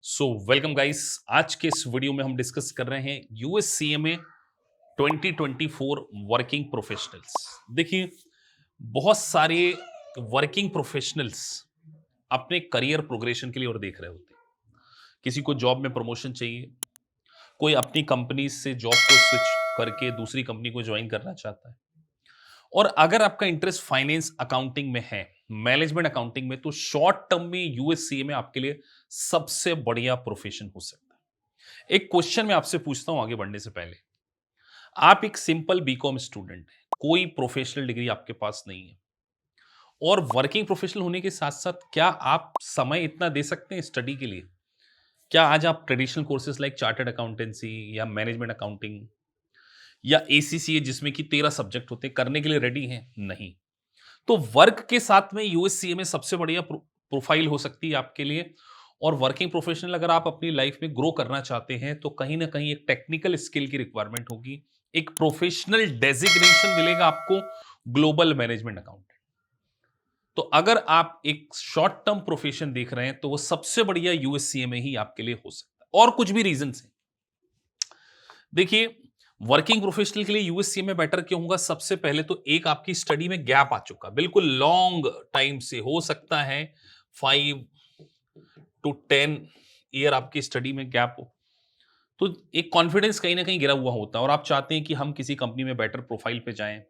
So welcome guys. आज के इस वीडियो में हम डिस्कस कर रहे हैं यूएससीएमए 2024 वर्किंग प्रोफेशनल्स। देखिए, बहुत सारे वर्किंग प्रोफेशनल्स अपने करियर प्रोग्रेशन के लिए और देख रहे होते हैं। किसी को जॉब में प्रमोशन चाहिए, कोई अपनी कंपनी से जॉब को स्विच करके दूसरी कंपनी को ज्वाइन करना चाहता है। और अगर आपका इंटरेस्ट फाइनेंस अकाउंटिंग में है, मैनेजमेंट अकाउंटिंग में, तो शॉर्ट टर्म में यूएससीए में आपके लिए सबसे बढ़िया प्रोफेशन हो सकता है। एक क्वेश्चन मैं आपसे पूछता हूं आगे बढ़ने से पहले। आप एक सिंपल बीकॉम स्टूडेंट हैं, कोई प्रोफेशनल डिग्री आपके पास नहीं है, और वर्किंग प्रोफेशनल होने के साथ साथ क्या आप समय इतना दे सकते हैं स्टडी के लिए? क्या आज आप traditional courses like chartered accountancy या मैनेजमेंट अकाउंटिंग या एसीसीए, जिसमें कि 13 सब्जेक्ट होते हैं, करने के लिए रेडी हैं? नहीं। तो वर्क के साथ में यूएससीए में सबसे बढ़िया प्रोफाइल हो सकती है आपके लिए। और वर्किंग प्रोफेशनल अगर आप अपनी लाइफ में ग्रो करना चाहते हैं तो कहीं ना कहीं एक टेक्निकल स्किल की रिक्वायरमेंट होगी, एक प्रोफेशनल डेजिग्नेशन मिलेगा आपको, ग्लोबल मैनेजमेंट अकाउंटेंट। तो अगर आप एक शॉर्ट टर्म प्रोफेशन देख रहे हैं तो वो सबसे बढ़िया यूएससीए में ही आपके लिए हो सकता है, और कुछ भी रीजन है। देखिए, वर्किंग प्रोफेशनल के लिए यूएससी में बेटर क्यों होगा? सबसे पहले तो एक, आपकी स्टडी में गैप आ चुका, बिल्कुल लॉन्ग टाइम से, हो सकता है 5 to 10 ईयर आपकी स्टडी में गैप हो, तो एक कॉन्फिडेंस कहीं ना कहीं गिरा हुआ होता है और आप चाहते हैं कि हम किसी कंपनी में बेटर प्रोफाइल पे जाएं,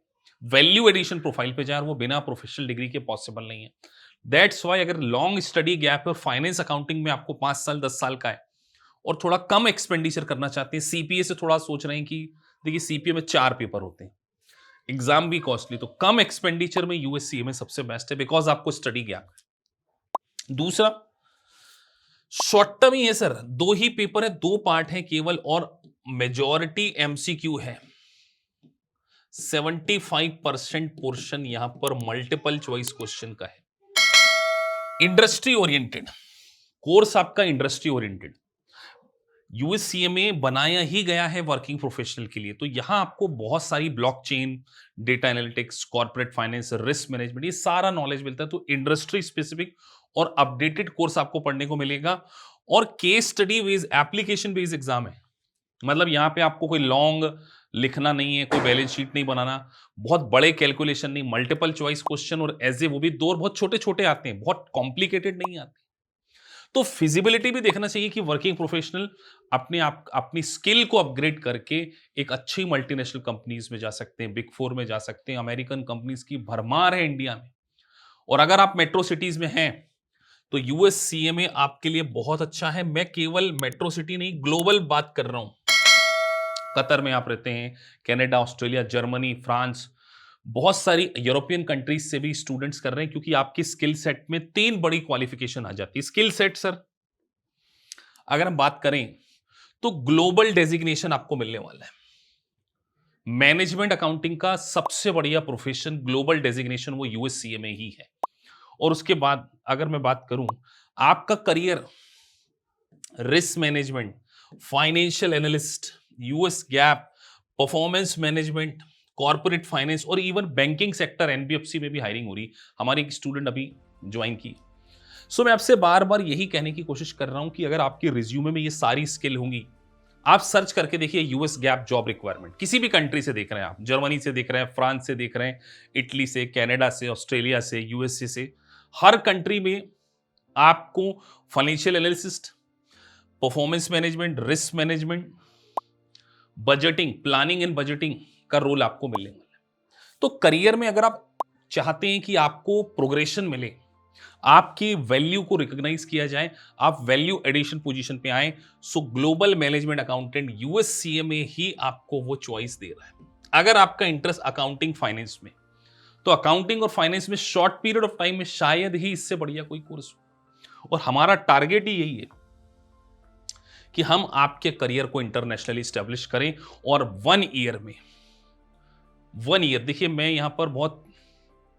वैल्यू एडिशन प्रोफाइल पे जाएं, और वो बिना प्रोफेशनल डिग्री के पॉसिबल नहीं है। दैट्स वाई अगर लॉन्ग स्टडी गैप है और फाइनेंस अकाउंटिंग में आपको 5 साल 10 साल का है और थोड़ा कम एक्सपेंडिचर करना चाहते हैं, सीपीए से थोड़ा सोच रहे हैं कि देखिए सीपीए में 4 पेपर होते हैं, एग्जाम भी कॉस्टली, तो कम एक्सपेंडिचर में यूएससीए में सबसे बेस्ट है, बिकॉज आपको स्टडी गैप है। दूसरा, शॉर्ट टर्म ही है सर, 2 ही पेपर है, 2 पार्ट है केवल, और मेजॉरिटी एमसीक्यू है। 75% पोर्शन यहां पर मल्टीपल चॉइस क्वेश्चन का है। इंडस्ट्री ओरिएंटेड कोर्स आपका, इंडस्ट्री ओरिएंटेड यूएससीएमए बनाया ही गया है वर्किंग प्रोफेशनल के लिए। तो यहां आपको बहुत सारी blockchain, data analytics, corporate finance, risk management, ये सारा नॉलेज मिलता है। तो इंडस्ट्री स्पेसिफिक और अपडेटेड कोर्स आपको पढ़ने को मिलेगा, और case study based, application based exam है। मतलब यहां पे आपको कोई लॉन्ग लिखना नहीं है, कोई बैलेंस शीट नहीं बनाना, बहुत बड़े कैलकुलेशन नहीं, मल्टीपल चॉइस क्वेश्चन, और एज ए वो भी 2 और बहुत छोटे छोटे आते हैं, बहुत कॉम्प्लिकेटेड नहीं आते। तो फिजिबिलिटी भी देखना चाहिए कि वर्किंग प्रोफेशनल अपने आप अपनी स्किल को अपग्रेड करके एक अच्छी मल्टीनेशनल कंपनीज में जा सकते हैं, बिग फोर में जा सकते हैं, अमेरिकन कंपनीज की भरमार है इंडिया में। और अगर आप मेट्रो सिटीज में हैं तो यूएससीएमए आपके लिए बहुत अच्छा है। मैं केवल मेट्रो सिटी नहीं, ग्लोबल बात कर रहा हूं। कतर में आप रहते हैं, कनाडा, ऑस्ट्रेलिया, जर्मनी, फ्रांस, बहुत सारी यूरोपियन कंट्रीज से भी स्टूडेंट्स कर रहे हैं, क्योंकि आपकी स्किल सेट में 3 बड़ी क्वालिफिकेशन आ जाती है। स्किल सेट सर, अगर हम बात करें तो ग्लोबल डेजिग्नेशन आपको मिलने वाला है। मैनेजमेंट अकाउंटिंग का सबसे बढ़िया प्रोफेशन, ग्लोबल डेजिग्नेशन, वो यूएससीए में ही है। और उसके बाद अगर मैं बात करूं, आपका career risk management, financial analyst, US gap, performance management, corporate finance, और इवन बैंकिंग सेक्टर, एनबीएफसी में भी हायरिंग हो रही। हमारी एक स्टूडेंट अभी ज्वाइन की। सो मैं आपसे बार बार यही कहने की कोशिश कर रहा हूं कि अगर आपके रिज्यूमे में ये सारी स्किल होंगी, आप सर्च करके देखिए यूएस गैप जॉब रिक्वायरमेंट, किसी भी कंट्री से देख रहे हैं आप, जर्मनी से देख रहे हैं, फ्रांस से देख रहे हैं, इटली से, कनाडा से, ऑस्ट्रेलिया से, यूएसए से, हर कंट्री में आपको financial analyst, performance management, risk management, budgeting, planning and budgeting का रोल आपको मिलने वाला है। तो करियर में अगर आप चाहते हैं कि आपको प्रोग्रेशन मिले, आपकी वैल्यू को रिकॉग्नाइज किया जाए, आप वैल्यू एडिशन पोजीशन पे आए, सो ग्लोबल मैनेजमेंट अकाउंटेंट यूएससीए में ही आपको वो चॉइस दे रहा है। अगर आपका इंटरेस्ट अकाउंटिंग फाइनेंस में, तो अकाउंटिंग और फाइनेंस में शॉर्ट पीरियड ऑफ टाइम में शायद ही इससे बढ़िया कोई कोर्स हो। और हमारा टारगेट ही यही है कि हम आपके करियर को इंटरनेशनली स्टैब्लिश करें। और 1 ईयर में, 1 ईयर, देखिए मैं यहां पर बहुत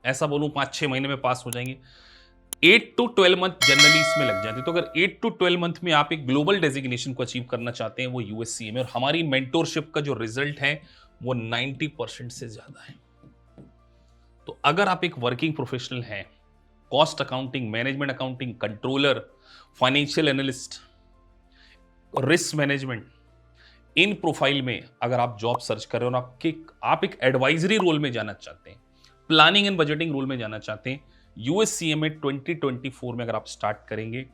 ऐसा बोलूं 5-6 महीने में पास हो जाएंगे, 8 to 12 मंथ जनरली इसमें लग जाते हैं। तो अगर 8 to 12 मंथ में आप एक ग्लोबल डेजिग्नेशन को अचीव करना चाहते हैं, वो यूएससीए में, और हमारी मेंटोरशिप का जो रिजल्ट है वो 90% से ज्यादा है। तो अगर आप एक वर्किंग प्रोफेशनल हैं, cost accounting, management accounting, controller, financial analyst, risk management, इन प्रोफाइल में अगर आप जॉब सर्च कर रहे हो और आप एक एडवाइजरी रोल में जाना चाहते हैं, प्लानिंग एंड बजटिंग रोल में जाना चाहते हैं, यूएससीएमए 2024 में अगर आप स्टार्ट करेंगे,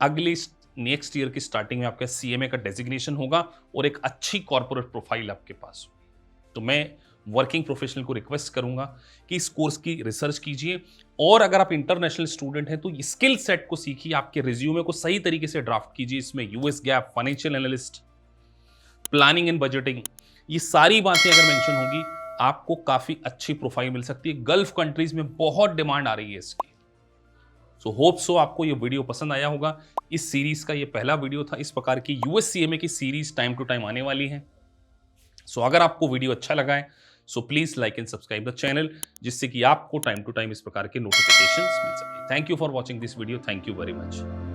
अगले नेक्स्ट ईयर की स्टार्टिंग में आपका सीएमए का डेजिग्नेशन होगा और एक अच्छी कॉर्पोरेट प्रोफाइल आपके पास होगी। तो मैं वर्किंग प्रोफेशनल को रिक्वेस्ट करूंगा कि इस कोर्स की रिसर्च कीजिए, और अगर आप इंटरनेशनल स्टूडेंट हैं तो स्किल सेट को सीखिए, आपके रिज्यूमे को सही तरीके से ड्राफ्ट कीजिए। इसमें US gap, financial analyst, planning and budgeting, ये सारी बातें अगर मेंशन होगी, आपको काफी अच्छी प्रोफाइल मिल सकती है। गल्फ कंट्रीज में बहुत डिमांड आ रही है इसकी। सो होप सो आपको ये वीडियो पसंद आया होगा। इस सीरीज का ये पहला वीडियो था। इस प्रकार की यूएससीएमए की सीरीज टाइम टू टाइम आने वाली है। सो अगर आपको वीडियो अच्छा लगा है so please like and subscribe the channel, जिससे कि आपको टाइम टू टाइम इस प्रकार के नोटिफिकेशंस मिल सके। Thank you for watching this video. Thank you very much.